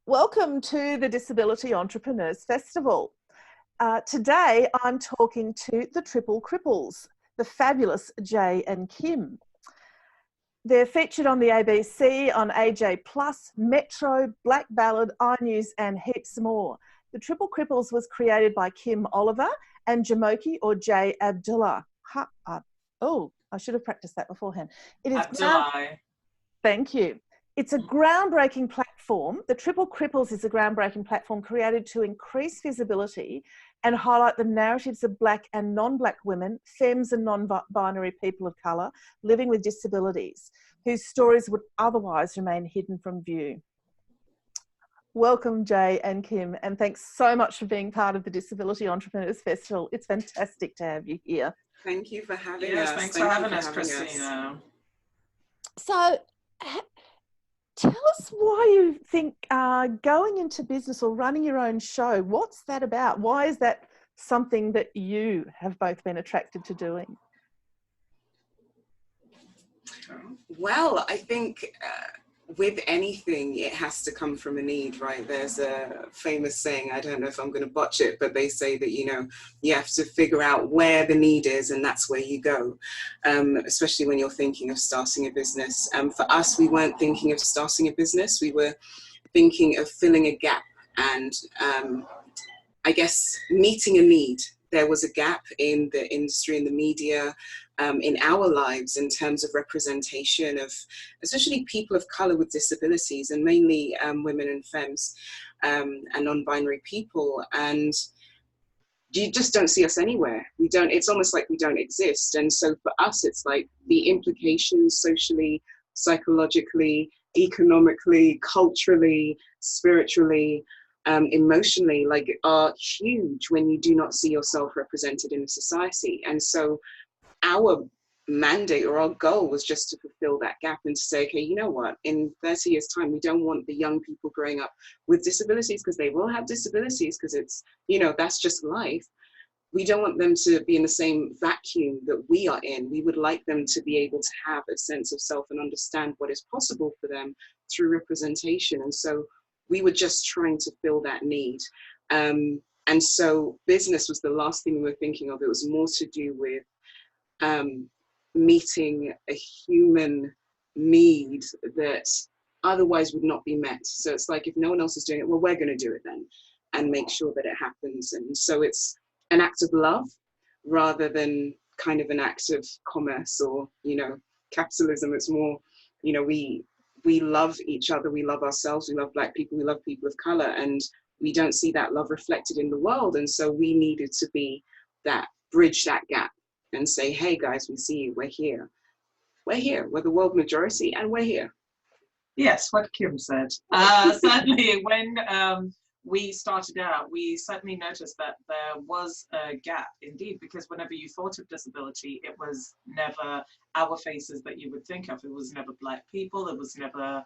Welcome to the Disability Entrepreneurs Festival. Today I'm talking to the Triple Cripples, the fabulous Jay and Kim. They're featured on the ABC, on AJ+, Metro, Black Ballad, iNews and heaps more. The Triple Cripples was created by Kim Oliver and Jamoki or Jay Abdullah. I should have practiced that beforehand. It is Abdullah. Thank you. It's a groundbreaking platform. The Triple Cripples is a groundbreaking platform created to increase visibility and highlight the narratives of Black and non-Black women, femmes and non-binary people of colour living with disabilities, whose stories would otherwise remain hidden from view. Welcome, Jay and Kim, and thanks so much for being part of the Disability Entrepreneurs Festival. It's fantastic to have you here. Thank you for having us. Yes, thanks for having us, Christina. So, tell us why you think going into business or running your own show, what's that about? Why is that something that you have both been attracted to doing? Well, I think with anything, it has to come from a need, right? There's a famous saying, I don't know if I'm going to botch it, but they say that, you have to figure out where the need is and that's where you go, especially when you're thinking of starting a business. For us, we weren't thinking of starting a business. We were thinking of filling a gap and I guess meeting a need. There was a gap in the industry, in the media, in our lives in terms of representation of especially people of colour with disabilities and mainly women and femmes and non-binary people. And you just don't see us anywhere. It's almost like we don't exist. And so for us, it's like the implications socially, psychologically, economically, culturally, spiritually, emotionally, are huge when you do not see yourself represented in a society. And so our mandate or our goal was just to fulfill that gap and to say, okay, you know what, in 30 years time, we don't want the young people growing up with disabilities, because they will have disabilities, because it's, that's just life. We don't want them to be in the same vacuum that we are in. We would like them to be able to have a sense of self and understand what is possible for them through representation. And so we were just trying to fill that need. And so business was the last thing we were thinking of. It was more to do with meeting a human need that otherwise would not be met. So it's like, if no one else is doing it, well, we're going to do it then and make sure that it happens. And so it's an act of love rather than kind of an act of commerce or, capitalism. It's more, we love each other, we love ourselves, we love Black people, we love people of color, and we don't see that love reflected in the world. And so we needed to be that, bridge that gap and say, hey guys, we see you, we're here. We're the world majority and we're here. Yes, what Kim said. Certainly when we started out, we certainly noticed that there was a gap indeed, because whenever you thought of disability, it was never our faces that you would think of. It was never Black people, it was never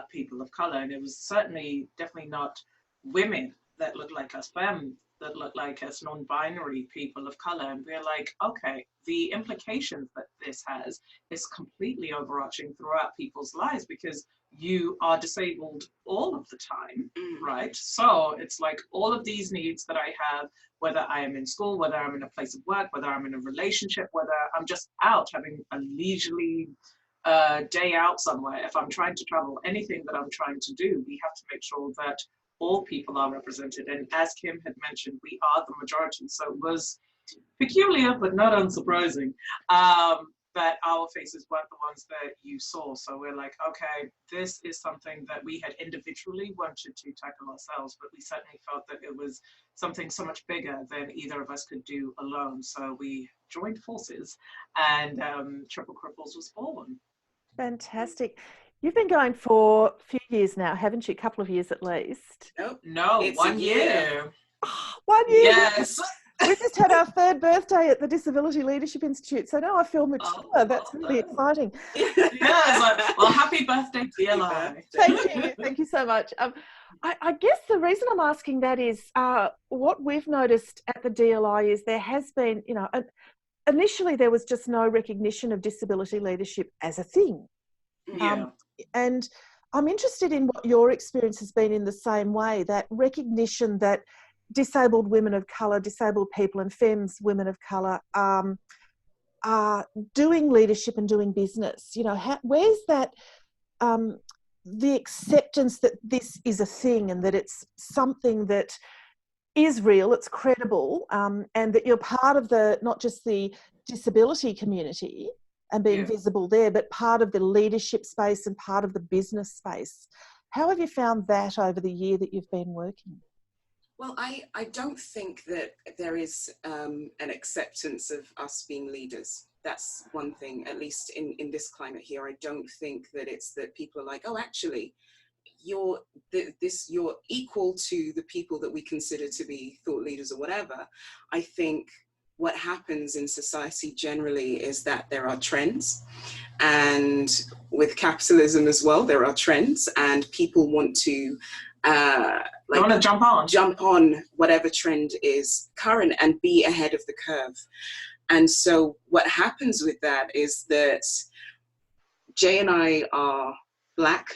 people of color, and it was certainly definitely not women that looked like us, femmes that look like us, non-binary people of color. And we're like, okay, the implications that this has is completely overarching throughout people's lives, because you are disabled all of the time, right? So it's like all of these needs that I have, whether I am in school, whether I'm in a place of work, whether I'm in a relationship, whether I'm just out having a leisurely day out somewhere, if I'm trying to travel, anything that I'm trying to do, we have to make sure that all people are represented. And as Kim had mentioned, we are the majority. So it was peculiar, but not unsurprising, that our faces weren't the ones that you saw. So we're like, okay, this is something that we had individually wanted to tackle ourselves, but we certainly felt that it was something so much bigger than either of us could do alone. So we joined forces and Triple Cripples was born. Fantastic. You've been going for a few years now, haven't you? A couple of years at least. No, it's 1 year. Oh, 1 year? Yes. We just had our 3rd birthday at the Disability Leadership Institute, so now I feel mature. That's really exciting. Yeah, well, happy birthday, DLI. Thank you so much. I guess the reason I'm asking that is what we've noticed at the DLI is there has been, initially there was just no recognition of disability leadership as a thing. Yeah. And I'm interested in what your experience has been in the same way, that recognition that disabled women of colour, disabled people and femmes, women of colour, are doing leadership and doing business. You know, where's that, the acceptance that this is a thing and that it's something that is real, it's credible, and that you're part of the, not just the disability community and being visible there, but part of the leadership space and part of the business space. How have you found that over the year that you've been working? Well, I don't think that there is an acceptance of us being leaders. That's one thing, at least in this climate here. I don't think that it's that people are like, oh, actually, you're equal to the people that we consider to be thought leaders or whatever. I think what happens in society generally is that there are trends, and with capitalism as well, there are trends, and people want to jump on whatever trend is current and be ahead of the curve. And so what happens with that is that Jay and I are Black,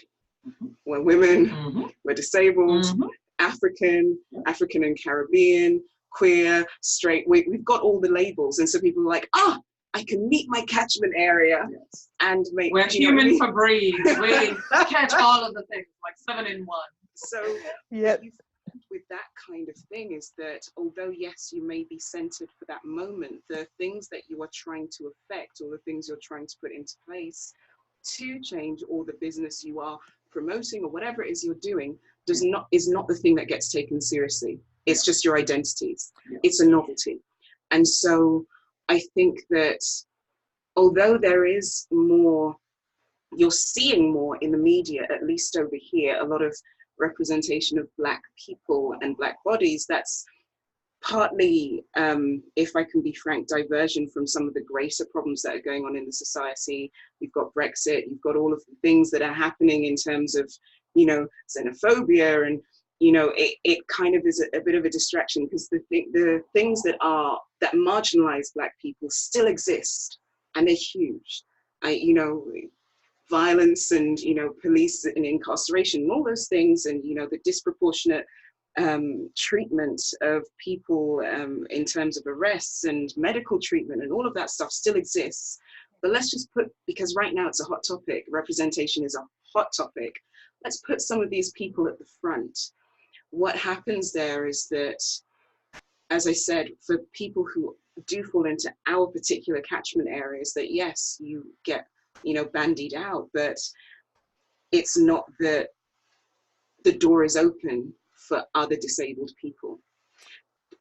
we're women, we're disabled, African and Caribbean, queer, straight, we've got all the labels. And so people are like, I can meet my catchment area and make... We're human for breed. We catch all of the things, like 7 in 1. So with that kind of thing is that although, yes, you may be centered for that moment, the things that you are trying to affect or the things you're trying to put into place to change, or the business you are promoting or whatever it is you're doing is not the thing that gets taken seriously. It's just your identities. It's a novelty. And so I think that although there is more, you're seeing more in the media, at least over here, a lot of representation of Black people and Black bodies, that's partly, if I can be frank, diversion from some of the greater problems that are going on in the society. You've got Brexit, you've got all of the things that are happening in terms of, you know, xenophobia, and, you know, it kind of is a bit of a distraction, because the things that marginalize Black people still exist, and they're huge. You know, violence and, you know, police and incarceration and all those things, and, you know, the disproportionate treatment of people in terms of arrests and medical treatment and all of that stuff still exists. But let's just because right now it's a hot topic, representation is a hot topic, let's put some of these people at the front. What happens there is that, as I said, for people who do fall into our particular catchment areas, that yes, you get, you know, bandied out, but it's not that the door is open for other disabled people.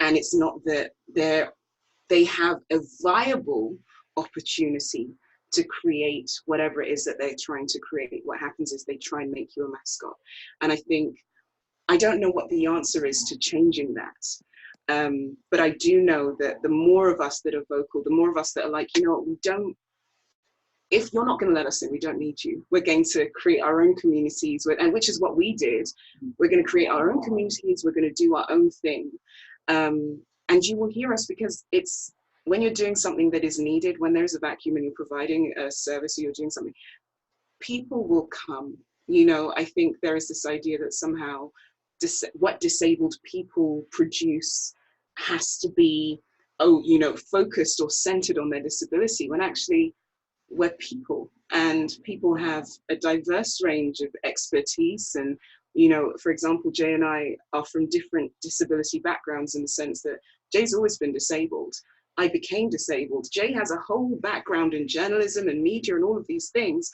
And it's not that they have a viable opportunity to create whatever it is that they're trying to create. What happens is they try and make you a mascot. And I don't know what the answer is to changing that. But I do know that the more of us that are vocal, the more of us that are like, you know what, if you're not going to let us in, we don't need you. We're going to create our own communities, and which is what we did. We're going to create our own communities. We're going to do our own thing. And you will hear us, because it's when you're doing something that is needed, when there's a vacuum and you're providing a service or you're doing something, people will come. You know, I think there is this idea that somehow what disabled people produce has to be, you know, focused or centered on their disability, when actually we're people, and people have a diverse range of expertise. And, you know, for example, Jay and I are from different disability backgrounds, in the sense that Jay's always been disabled. I became disabled. Jay has a whole background in journalism and media and all of these things.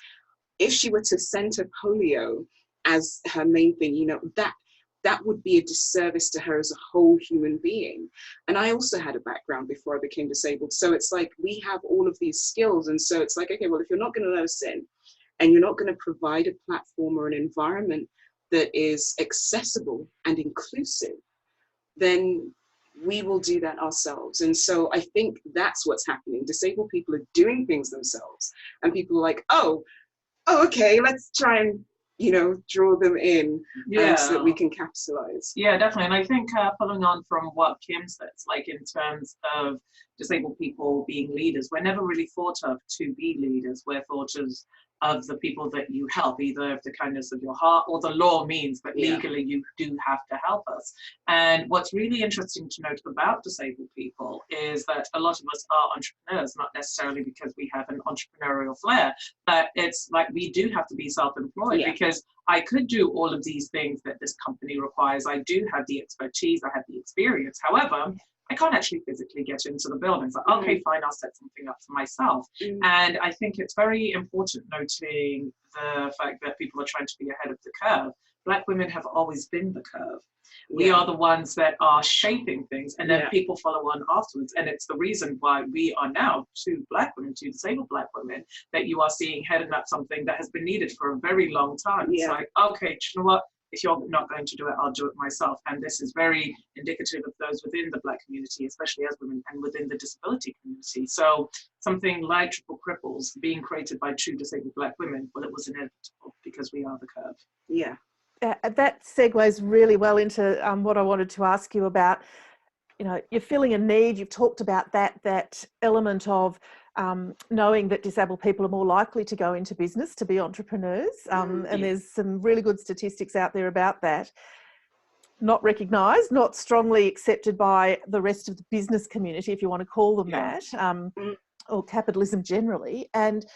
If she were to center polio as her main thing, you know, that would be a disservice to her as a whole human being. And I also had a background before I became disabled. So it's like, we have all of these skills. And so it's like, okay, well, if you're not going to let us in, and you're not going to provide a platform or an environment that is accessible and inclusive, then we will do that ourselves. And so I think that's what's happening. Disabled people are doing things themselves, and people are like, oh, okay, let's try and, you know, draw them in, so that we can capitalize. Yeah, definitely. And I think following on from what Kim says, like in terms of disabled people being leaders, we're never really thought of to be leaders. We're thought of the people that you help, either of the kindness of your heart or the law means, but legally you do have to help us. And what's really interesting to note about disabled people is that a lot of us are entrepreneurs, not necessarily because we have an entrepreneurial flair, but it's like we do have to be self-employed, because I could do all of these things that this company requires. I do have the expertise, I have the experience. However, I can't actually physically get into the building. So, okay, fine, I'll set something up for myself. And I think it's very important noting the fact that people are trying to be ahead of the curve. Black women have always been the curve. We are the ones that are shaping things, and then people follow on afterwards. And it's the reason why we are now two Black women, two disabled Black women, that you are seeing heading up something that has been needed for a very long time. It's like, okay, do you know what? If you're not going to do it, I'll do it myself. And this is very indicative of those within the Black community, especially as women, and within the disability community. So something like Triple Cripples being created by two disabled Black women, well, it was inevitable because we are the curve. Yeah. That segues really well into what I wanted to ask you about. You know, you're feeling a need. You've talked about that element of knowing that disabled people are more likely to go into business, to be entrepreneurs. And there's some really good statistics out there about that. Not recognised, not strongly accepted by the rest of the business community, if you want to call them that, or capitalism generally. And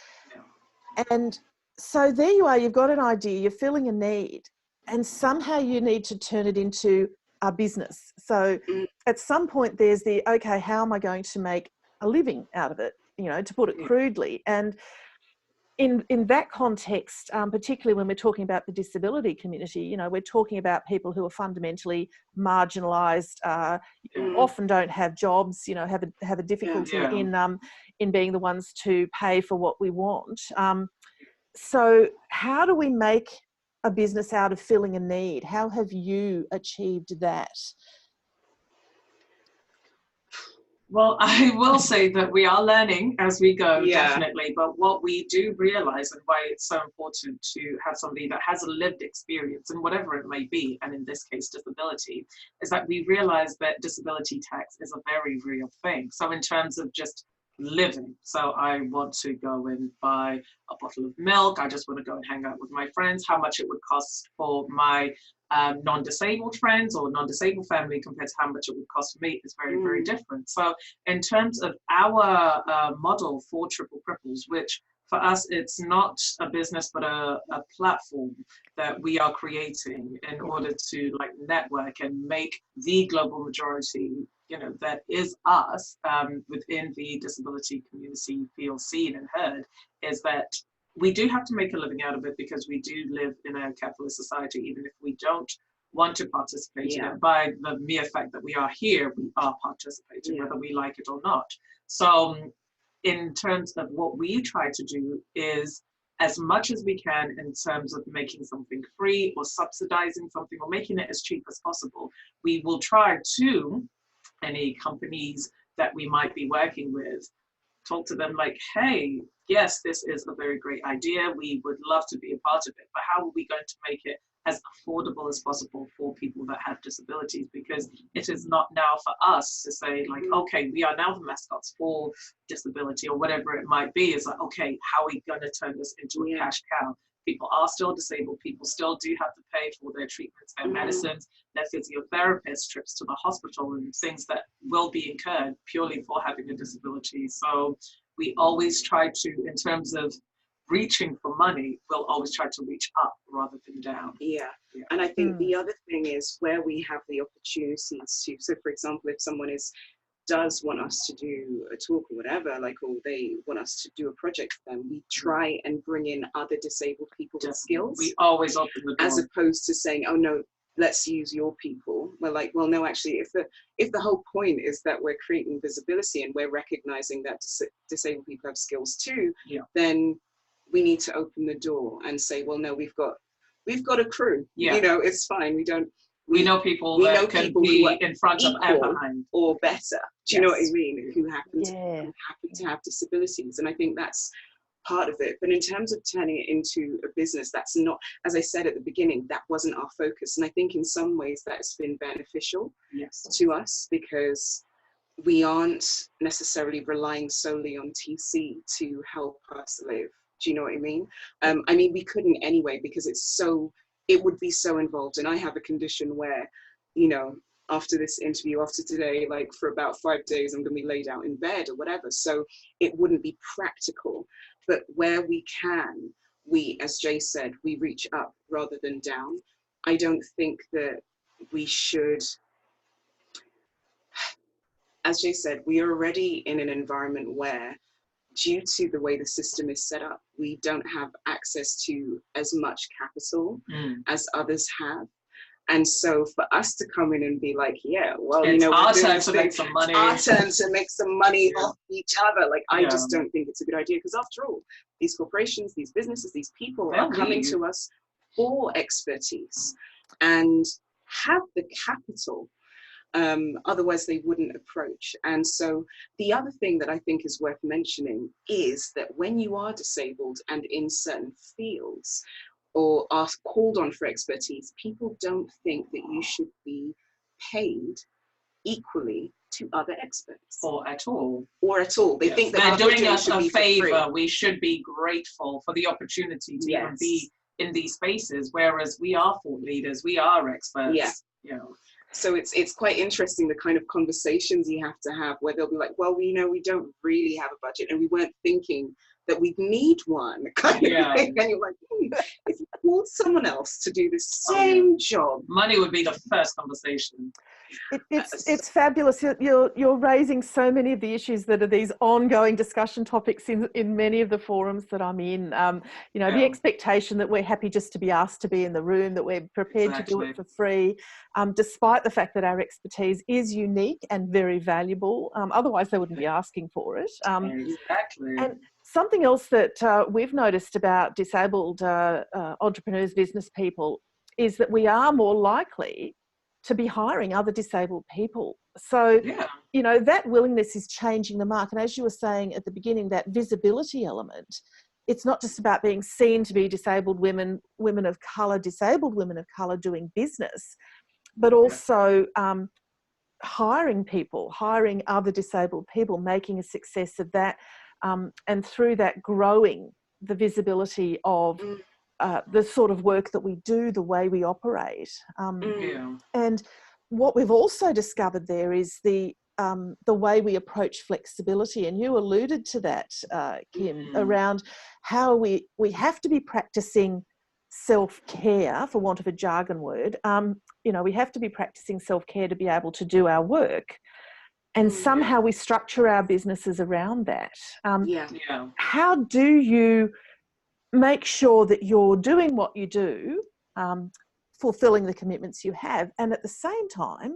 so there you are, you've got an idea, you're feeling a need, and somehow you need to turn it into a business. So at some point there's the, okay, how am I going to make a living out of it, you know, to put it crudely. And in that context, particularly when we're talking about the disability community, you know, we're talking about people who are fundamentally marginalised, often don't have jobs, you know, have a difficulty in being the ones to pay for what we want. So how do we make a business out of filling a need? How have you achieved that? Well, I will say that we are learning as we go, definitely. But what we do realize, and why it's so important to have somebody that has a lived experience, and whatever it may be, and in this case, disability, is that we realize that disability tax is a very real thing. So in terms of just living, so I want to go and buy a bottle of milk, I just want to go and hang out with my friends, how much it would cost for my non-disabled friends or non-disabled family compared to how much it would cost me is very, very different. So in terms of our model for Triple Cripples, which for us, it's not a business, but a platform that we are creating in order to like network and make the global majority, you know, that is us within the disability community feel seen and heard, is that we do have to make a living out of it because we do live in a capitalist society, even if we don't want to participate in it. By the mere fact that we are here, we are participating, whether we like it or not. So in terms of what we try to do is, as much as we can in terms of making something free or subsidizing something or making it as cheap as possible, we will try to, any companies that we might be working with, talk to them like, hey, yes, this is a very great idea. We would love to be a part of it, but how are we going to make it as affordable as possible for people that have disabilities? Because it is not now for us to say like, okay, we are now the mascots for disability or whatever it might be. It's like, okay, how are we going to turn this into a cash cow? People are still disabled. People still do have to pay for their treatments, their medicines, their physiotherapists, trips to the hospital, and things that will be incurred purely for having a disability. So we always try to, in terms of reaching for money, we'll always try to reach up rather than down. And I think the other thing is where we have the opportunities to, so for example, if someone does want us to do a talk or whatever, like, or they want us to do a project for them, we try and bring in other disabled people with skills. We always open the door. As opposed to saying, oh no, let's use your people. We're like, well, no, actually, if the whole point is that we're creating visibility and we're recognizing that disabled people have skills too, then we need to open the door and say, well, no, we've got a crew. You know, it's fine. We know people that can be in front of and behind or better. Do you know what I mean? Who happen to have disabilities, and I think that's part of it. But in terms of turning it into a business, that's not, as I said at the beginning, that wasn't our focus. And I think in some ways that's been beneficial to us, because we aren't necessarily relying solely on TC to help us live. Do you know what I mean? I mean, we couldn't anyway, because it would be so involved. And I have a condition where, you know, after this interview, after today, like for about 5 days, I'm going to be laid out in bed or whatever. So it wouldn't be practical. But where we can, we, as Jay said, we reach up rather than down. I don't think that we should, as Jay said, we are already in an environment where, due to the way the system is set up, we don't have access to as much capital as others have. And so for us to come in and be like, yeah, well, it's, you know, our turn to make some money. Our turn to make some money off each other. Like, I just don't think it's a good idea, because after all, these corporations, these businesses, these people are coming to us for expertise and have the capital. Otherwise they wouldn't approach. And so the other thing that I think is worth mentioning is that when you are disabled and in certain fields or are called on for expertise, people don't think that you should be paid equally to other experts. Or at all. Or at all. They think that they're doing us a favor. Free. We should be grateful for the opportunity to even be in these spaces, whereas we are thought leaders, we are experts. Yeah. You know. So it's quite interesting, the kind of conversations you have to have, where they'll be like, well, you know, we don't really have a budget, and we weren't thinking that we'd need one, kind of thing. And you're like, if you called someone else to do the same job, money would be the first conversation. It's fabulous. You're raising so many of the issues that are these ongoing discussion topics in many of the forums that I'm in. You know, the expectation that we're happy just to be asked to be in the room, that we're prepared to do it for free, despite the fact that our expertise is unique and very valuable. Otherwise, they wouldn't be asking for it. Exactly. And something else that we've noticed about disabled entrepreneurs, business people, is that we are more likely to be hiring other disabled people. So, you know, that willingness is changing the mark. And as you were saying at the beginning, that visibility element, it's not just about being seen to be disabled women, women of colour, disabled women of colour doing business, but also hiring people, hiring other disabled people, making a success of that, and through that growing the visibility of the sort of work that we do, the way we operate. And what we've also discovered there is the way we approach flexibility. And you alluded to that, Kim, around how we have to be practicing self-care, for want of a jargon word. You know, we have to be practicing self-care to be able to do our work. And somehow we structure our businesses around that. How do you make sure that you're doing what you do, fulfilling the commitments you have, and at the same time,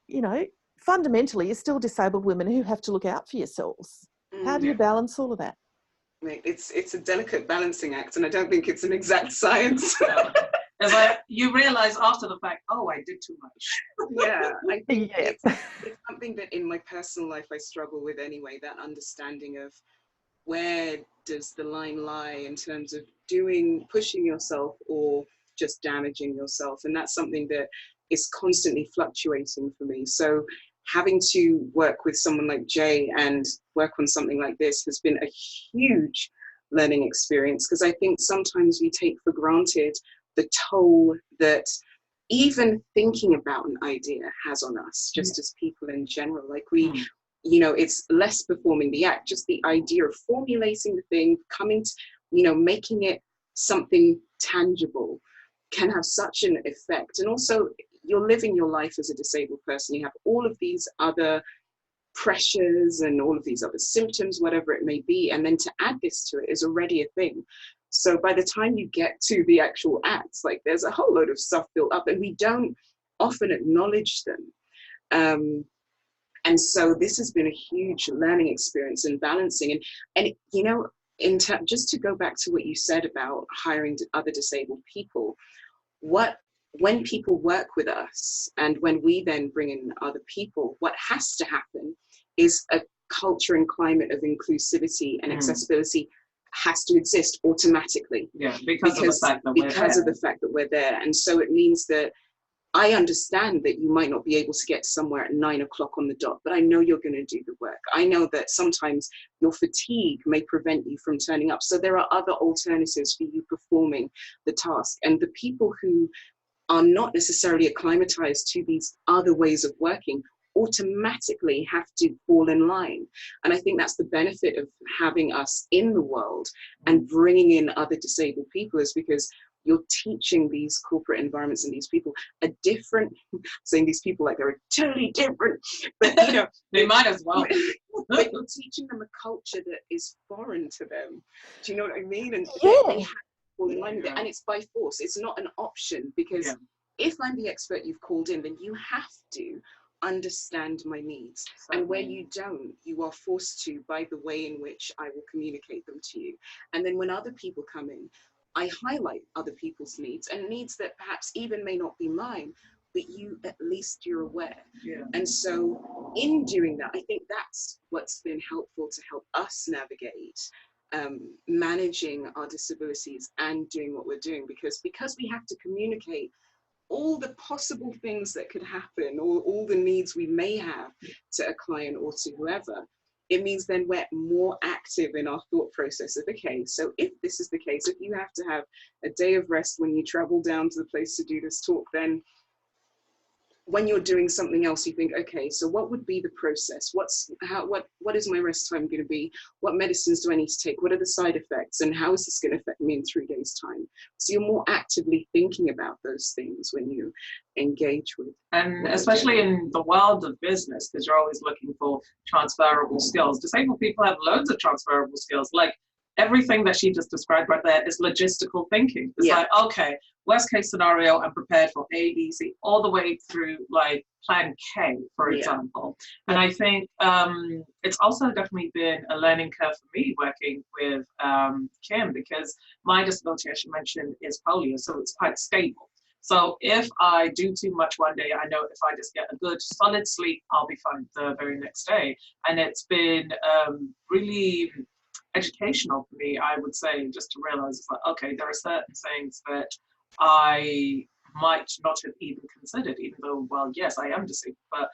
you know, fundamentally, you're still disabled women who have to look out for yourselves? How do you balance all of that? It's a delicate balancing act, and I don't think it's an exact science. It's like you realise after the fact, oh, I did too much. I think it's something that in my personal life I struggle with anyway, that understanding of where does the line lie in terms of pushing yourself or just damaging yourself. And that's something that is constantly fluctuating for me. So having to work with someone like Jay and work on something like this has been a huge learning experience, because I think sometimes we take for granted the toll that even thinking about an idea has on us, just as people in general. Like you know, it's less performing the act, just the idea of formulating the thing, coming to, you know, making it something tangible can have such an effect. And also, you're living your life as a disabled person. You have all of these other pressures and all of these other symptoms, whatever it may be. And then to add this to it is already a thing. So by the time you get to the actual acts, like there's a whole load of stuff built up and we don't often acknowledge them. And so this has been a huge learning experience and balancing. And you know, just to go back to what you said about hiring other disabled people, when people work with us and when we then bring in other people, what has to happen is a culture and climate of inclusivity and accessibility has to exist automatically. Because of the fact that we're there. And so it means that I understand that you might not be able to get somewhere at 9 o'clock on the dot, but I know you're going to do the work. I know that sometimes your fatigue may prevent you from turning up. So there are other alternatives for you performing the task. And the people who are not necessarily acclimatized to these other ways of working automatically have to fall in line. And I think that's the benefit of having us in the world and bringing in other disabled people, is because you're teaching these corporate environments and these people a different, saying these people like they're totally different, but you know, they might as well. But you're teaching them a culture that is foreign to them. Do you know what I mean? And Yeah. they have to fall in line with it. And it's by force. It's not an option, because if I'm the expert you've called in, then you have to understand my needs. And where you don't, you are forced to by the way in which I will communicate them to you. And then when other people come in, I highlight other people's needs, and needs that perhaps even may not be mine, but you, at least you're aware. And so in doing that, I think that's what's been helpful to help us navigate managing our disabilities and doing what we're doing, because we have to communicate all the possible things that could happen, or all the needs we may have to a client or to whoever. It means then we're more active in our thought process of, okay, so if this is the case, if you have to have a day of rest when you travel down to the place to do this talk, then when you're doing something else, you think, okay, so what would be the process? What is my rest time going to be? What medicines do I need to take? What are the side effects? And how is this going to affect me in 3 days' time? So you're more actively thinking about those things when you engage with. And especially in the world of business, because you're always looking for transferable skills. Disabled people have loads of transferable skills. Like everything that she just described right there is logistical thinking. It's like, okay, worst case scenario, I'm prepared for A, B, C, all the way through like plan K, for example. And I think it's also definitely been a learning curve for me working with Kim, because my disability, as she mentioned, is polio, so it's quite stable. So if I do too much one day, I know if I just get a good solid sleep, I'll be fine the very next day. And it's been really educational for me, I would say, just to realize it's like, okay, there are certain things that I might not have even considered, even though, well, yes, I am disabled, but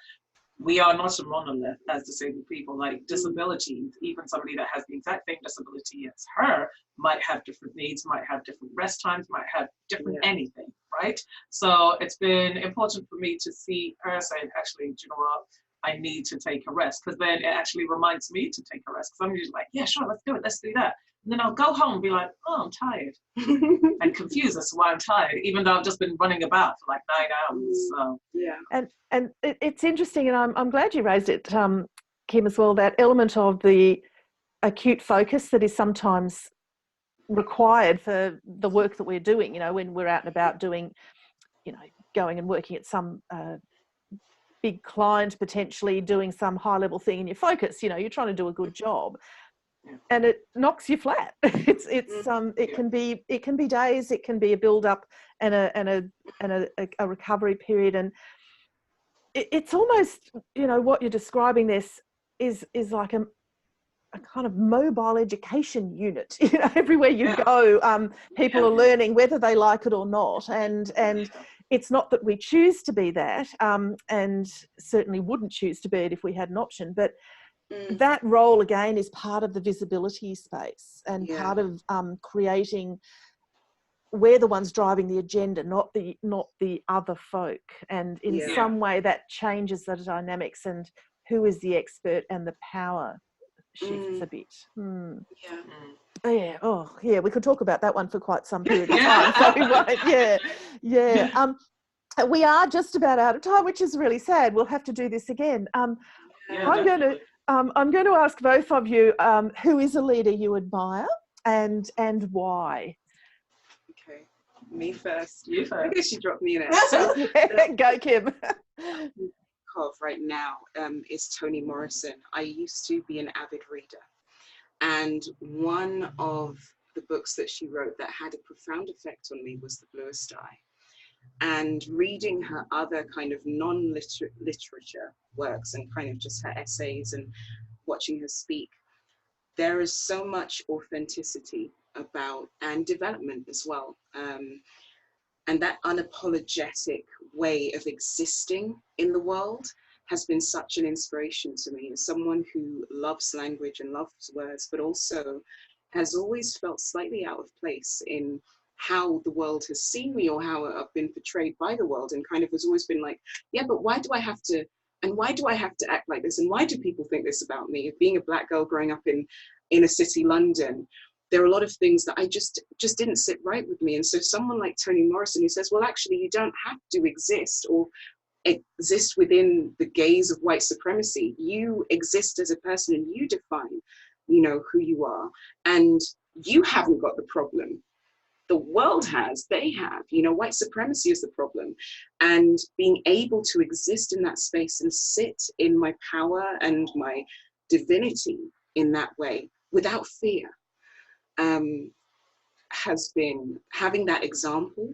we are not a monolith as disabled people. Like disabilities, even somebody that has the exact same disability as her might have different needs, might have different rest times, might have different anything, right? So it's been important for me to see her saying, actually, do you know what? I need to take a rest, because then it actually reminds me to take a rest, because I'm usually like, yeah, sure, let's do it, let's do that. And then I'll go home and be like, oh, I'm tired, and confused as to why I'm tired, even though I've just been running about for like 9 hours. So and it's interesting, and I'm glad you raised it, Kim, as well, that element of the acute focus that is sometimes required for the work that we're doing, you know, when we're out and about doing, you know, going and working at some big client, potentially doing some high level thing, and your focus, you know, you're trying to do a good job, and it knocks you flat. It can be days, it can be a build up and a recovery period, and it's almost, you know, what you're describing this is like a kind of mobile education unit. You know, everywhere you go, people are learning whether they like it or not, and it's not that we choose to be that, and certainly wouldn't choose to be it if we had an option, but that role again is part of the visibility space, and part of creating, we're the ones driving the agenda, not the other folk, and in some way that changes the dynamics and who is the expert, and the power shifts a bit. We could talk about that one for quite some period of time, so we won't. We are just about out of time, which is really sad. We'll have to do this again. I'm going to ask both of you, who is a leader you admire, and why? Okay, me first. You first. I guess you dropped me in it. So, go, Kim. Of right now is Toni Morrison. I used to be an avid reader, and one of the books that she wrote that had a profound effect on me was The Bluest Eye. And reading her other kind of non-literature works, and kind of just her essays, and watching her speak, there is so much authenticity about, and development as well. And that unapologetic way of existing in the world has been such an inspiration to me as someone who loves language and loves words, but also has always felt slightly out of place in how the world has seen me or how I've been portrayed by the world, and kind of has always been like, yeah, but why do I have to, and why do I have to act like this? And why do people think this about me? Being a Black girl growing up in inner city London, there are a lot of things that I just didn't sit right with me. And so someone like Toni Morrison, who says, well, actually, you don't have to exist or exist within the gaze of white supremacy. You exist as a person and you define, you know, who you are. And you haven't got the problem. The world has, they have, you know, white supremacy is the problem. And being able to exist in that space and sit in my power and my divinity in that way without fear, has been having that example.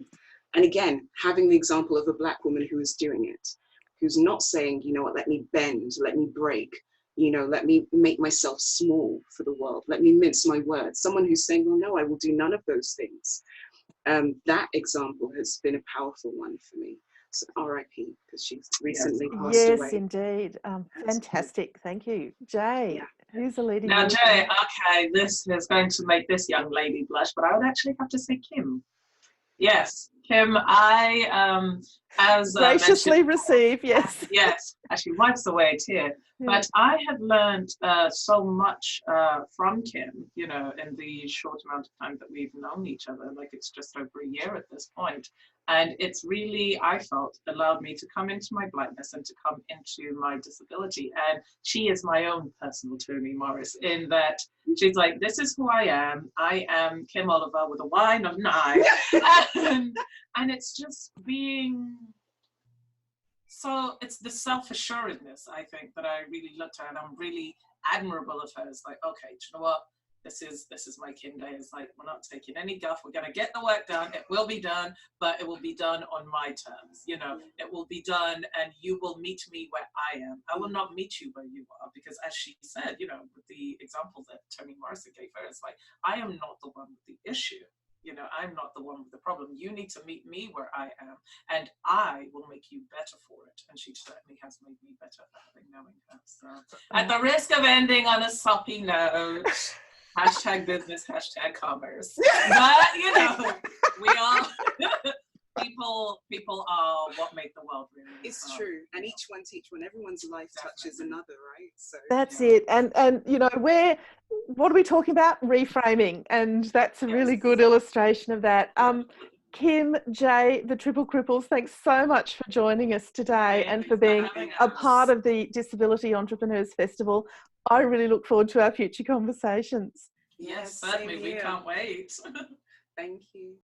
And again, having the example of a Black woman who is doing it, who's not saying, you know what, let me bend, let me break, you know, let me make myself small for the world, let me mince my words. Someone who's saying, well, no, I will do none of those things. That example has been a powerful one for me. So RIP, because she's recently passed away. Yes, indeed. Fantastic. Thank you. Jay, who's the leading? Now, Jay, okay, this is going to make this young lady blush, but I would actually have to say Kim. Yes, Kim, I, as graciously receive, yes. Yes, actually wipes away a tear. But I have learned so much from Kim, you know, in the short amount of time that we've known each other, like it's just over a year at this point. And it's really, I felt, allowed me to come into my Blackness and to come into my disability. And she is my own personal Toni Morris, in that she's like, this is who I am. I am Kim Oliver with a Y, not an I. And it's just being... So it's the self-assuredness, I think, that I really looked at, and I'm really admirable of her. It's like, okay, do you know what? This is my Kim Day. It's like, we're not taking any guff. We're going to get the work done. It will be done, but it will be done on my terms. You know, it will be done, and you will meet me where I am. I will not meet you where you are, because as she said, you know, with the example that Toni Morrison gave her, it's like, I am not the one with the issue. You know, I'm not the one with the problem. You need to meet me where I am, and I will make you better for it. And she certainly has made me better for having knowing her. So, at the risk of ending on a soppy note, hashtag business, hashtag commerce. But, you know, we all... people are what make the world really. It's true, and each one teach one. Everyone's life touches another, right? So that's it. And you know, what are we talking about? Reframing, and that's a really good illustration of that. Kim, Jay, the Triple Cripples, thanks so much for joining us today and for being a part of the Disability Entrepreneurs Festival. I really look forward to our future conversations. Yes, certainly. We can't wait. Thank you.